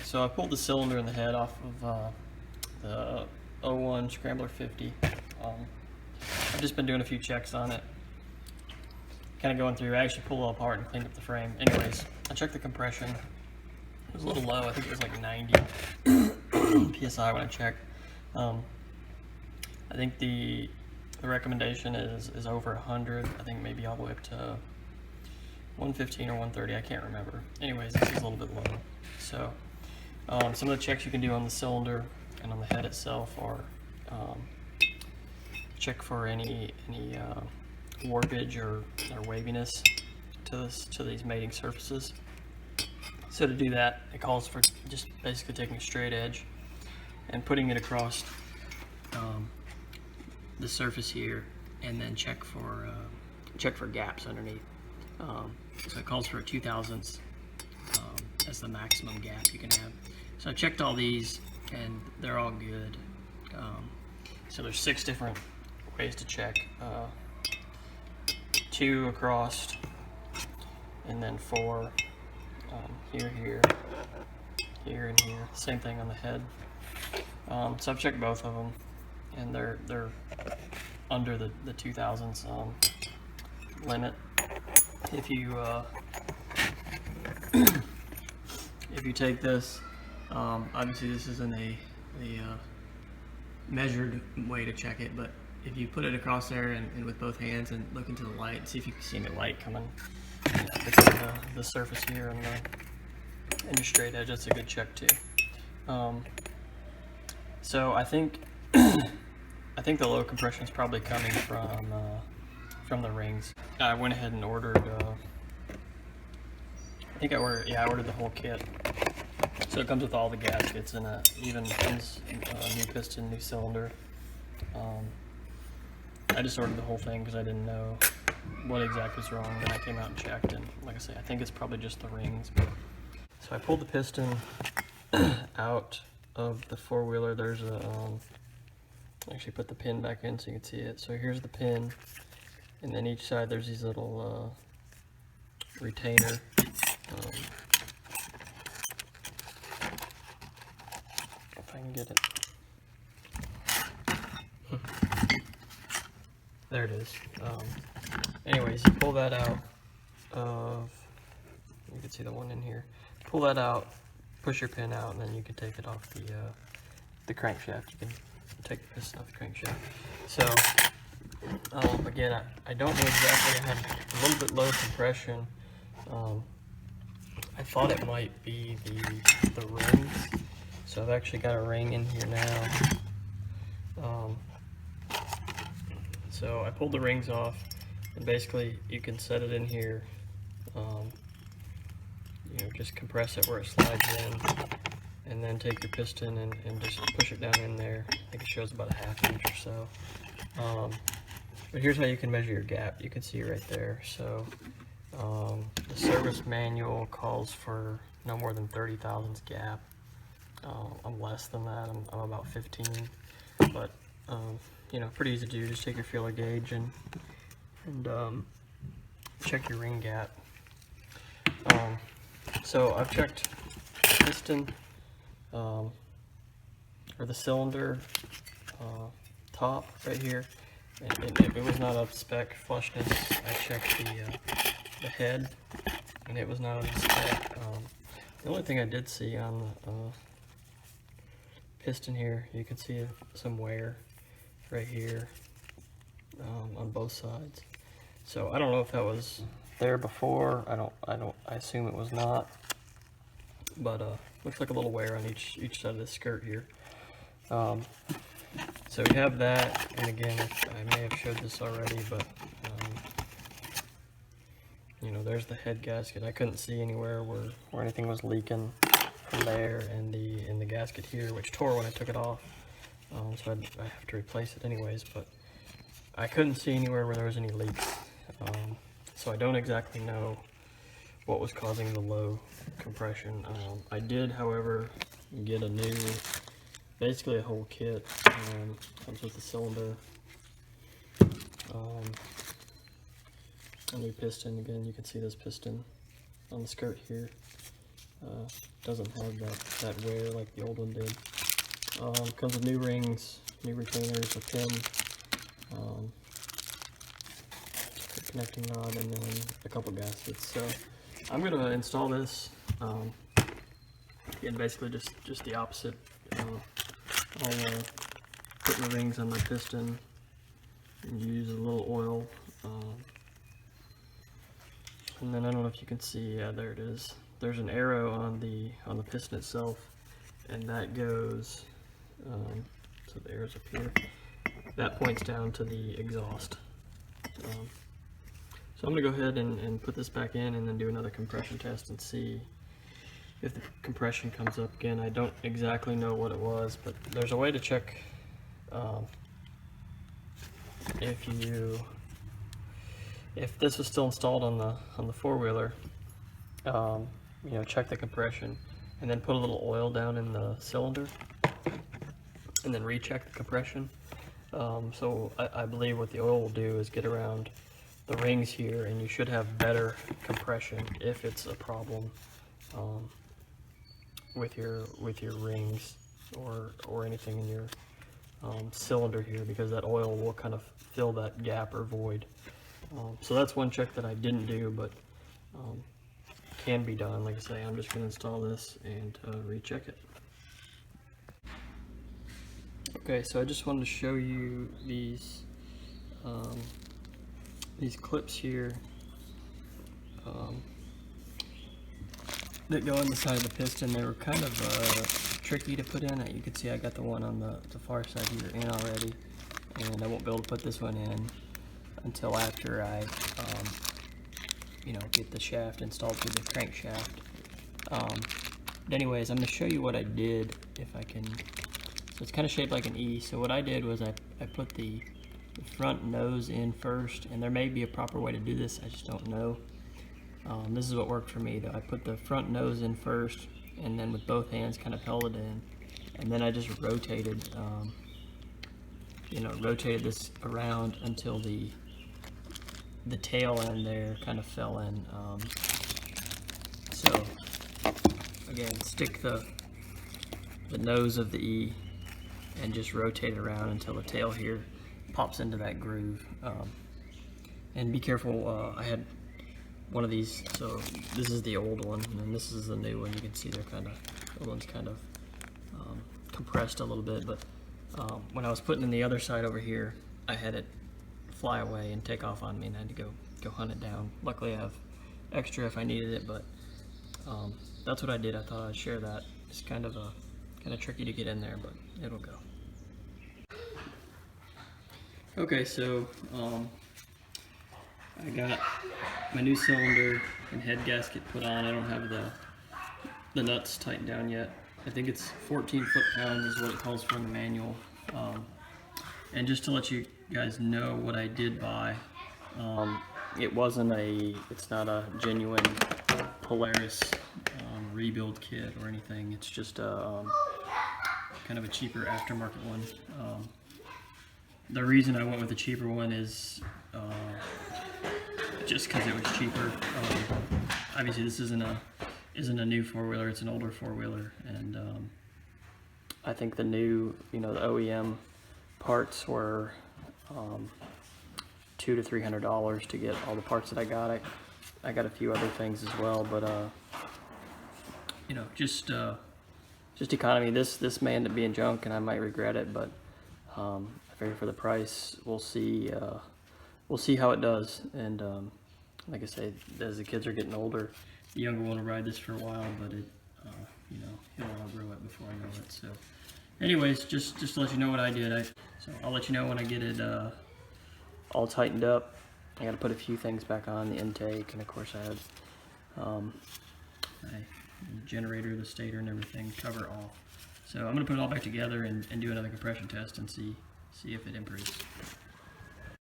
So I pulled the cylinder and the head off of the 01 Scrambler 50. I've just been doing a few checks on it, kind of going through. I actually pulled it all apart and cleaned up the frame. Anyways, I checked the compression. It was a little low. I think it was like 90 psi when I checked. I think the recommendation is over 100. I think maybe all the way up to 115 or 130. I can't remember. Anyways, this is a little bit low. So some of the checks you can do on the cylinder and on the head itself are check for any warpage or waviness to these mating surfaces. So to do that, it calls for just basically taking a straight edge and putting it across the surface here, and then check for gaps underneath. So it calls for a 2/1000 as the maximum gap you can have. So I checked all these and they're all good. So there's 6 different ways to check. 2 across, and then 4 here, here, and here. Same thing on the head. So I've checked both of them, and they're under the 2/1000 limit. If you take this, obviously this isn't a measured way to check it, but if you put it across there and with both hands and look into the light, see if you can see any light coming between the surface here and your straight edge. That's a good check too. So I think the low compression is probably coming from the rings. I went ahead and ordered. I ordered the whole kit. So it comes with all the gaskets, and even comes new piston, new cylinder. I just ordered the whole thing because I didn't know what exactly was wrong. Then I came out and checked, and like I say, I think it's probably just the rings. So I pulled the piston out of the four-wheeler. There's a actually put the pin back in so you can see it. So here's the pin, and then each side there's these little retainer. If I can get it. There it is. Anyways, you pull that out of, you can see the one in here. Pull that out, push your pin out, and then you can take it off the crankshaft. You can take the piston off the crankshaft. So, again, I don't know exactly. I had a little bit low compression. I thought it might be the rings. So I've actually got a ring in here now. So I pulled the rings off, and basically you can set it in here. Just compress it where it slides in, and then take your piston and just push it down in there. I think it shows about a 1/2 inch or so. But here's how you can measure your gap. You can see right there. So the service manual calls for no more than 30/1000 gap. I'm less than that. I'm about 15, but pretty easy to do. Just take your feeler gauge and check your ring gap. So I've checked the piston or the cylinder top right here, and it was not up spec flushness. I checked the head, and it was not up spec. The only thing I did see on the piston here, you can see some wear right here on both sides. So I don't know if that was there before. I assume it was not, but looks like a little wear on each side of the skirt here. So we have that, and again, I may have showed this already, but there's the head gasket. I couldn't see anywhere where anything was leaking from there, and the gasket here, which tore when I took it off. So I have to replace it anyways, but I couldn't see anywhere where there was any leaks. So I don't exactly know what was causing the low compression. I did, however, get a new, basically a whole kit. Comes with the cylinder, a new piston. Again, you can see this piston on the skirt here. Doesn't have that wear like the old one did. Comes with new rings, new retainers, a pin, a connecting rod, and then a couple gaskets. So I'm going to install this. Again, basically just the opposite. I'll put my rings on my piston and use a little oil. And then I don't know if you can see, yeah, there it is. There's an arrow on the piston itself, and that goes, so the arrow's up here. That points down to the exhaust. So I'm gonna go ahead and put this back in and then do another compression test and see if the compression comes up again. I don't exactly know what it was, but there's a way to check if this was still installed on the four-wheeler. You know, check the compression and then put a little oil down in the cylinder and then recheck the compression. So I believe what the oil will do is get around the rings here, and you should have better compression if it's a problem with your rings or anything in your cylinder here, because that oil will kind of fill that gap or void. So that's one check that I didn't do, but can be done. Like I say, I'm just going to install this and recheck it. Okay, so I just wanted to show you these clips here that go on the side of the piston. They were kind of tricky to put in. You can see I got the one on the far side here in already, and I won't be able to put this one in until after I you know, get the shaft installed through the crankshaft. But anyways, I'm going to show you what I did, if I can. So it's kind of shaped like an E. So what I did was I put the front nose in first, and there may be a proper way to do this, I just don't know. This is what worked for me though. I put the front nose in first, and then with both hands kind of held it in, and then I just rotated, you know, rotated this around until the tail end there kind of fell in. So again, stick the nose of the E and just rotate it around until the tail here pops into that groove. And be careful, I had one of these, so this is the old one and this is the new one. You can see they're kind of, the old one's kind of compressed a little bit, but when I was putting in the other side over here, I had it fly away and take off on me, and I had to go hunt it down. Luckily I have extra if I needed it, but that's what I did. I thought I'd share that. It's kind of tricky to get in there, but it'll go. Okay, so I got my new cylinder and head gasket put on. I don't have the nuts tightened down yet. I think it's 14 foot-pounds is what it calls for in the manual. And just to let you guys know what I did buy, it's not a genuine Polaris rebuild kit or anything. It's just a kind of a cheaper aftermarket one. The reason I went with the cheaper one is just because it was cheaper. Obviously this isn't a new four-wheeler, it's an older four-wheeler, and I think the new, you know, the OEM parts were $200 to $300 to get all the parts that I got. I got a few other things as well, but you know, just economy. This may end up being junk, and I might regret it, but I figure for the price, we'll see how it does. And like I say, as the kids are getting older, the younger one will ride this for a while, but it, you know, he'll outgrow it before I know it. So, anyways, just to let you know what I did. So I'll let you know when I get it all tightened up. I got to put a few things back on, the intake, and of course I had my generator, the stator, and everything cover off. So I'm going to put it all back together and do another compression test and see if it improves.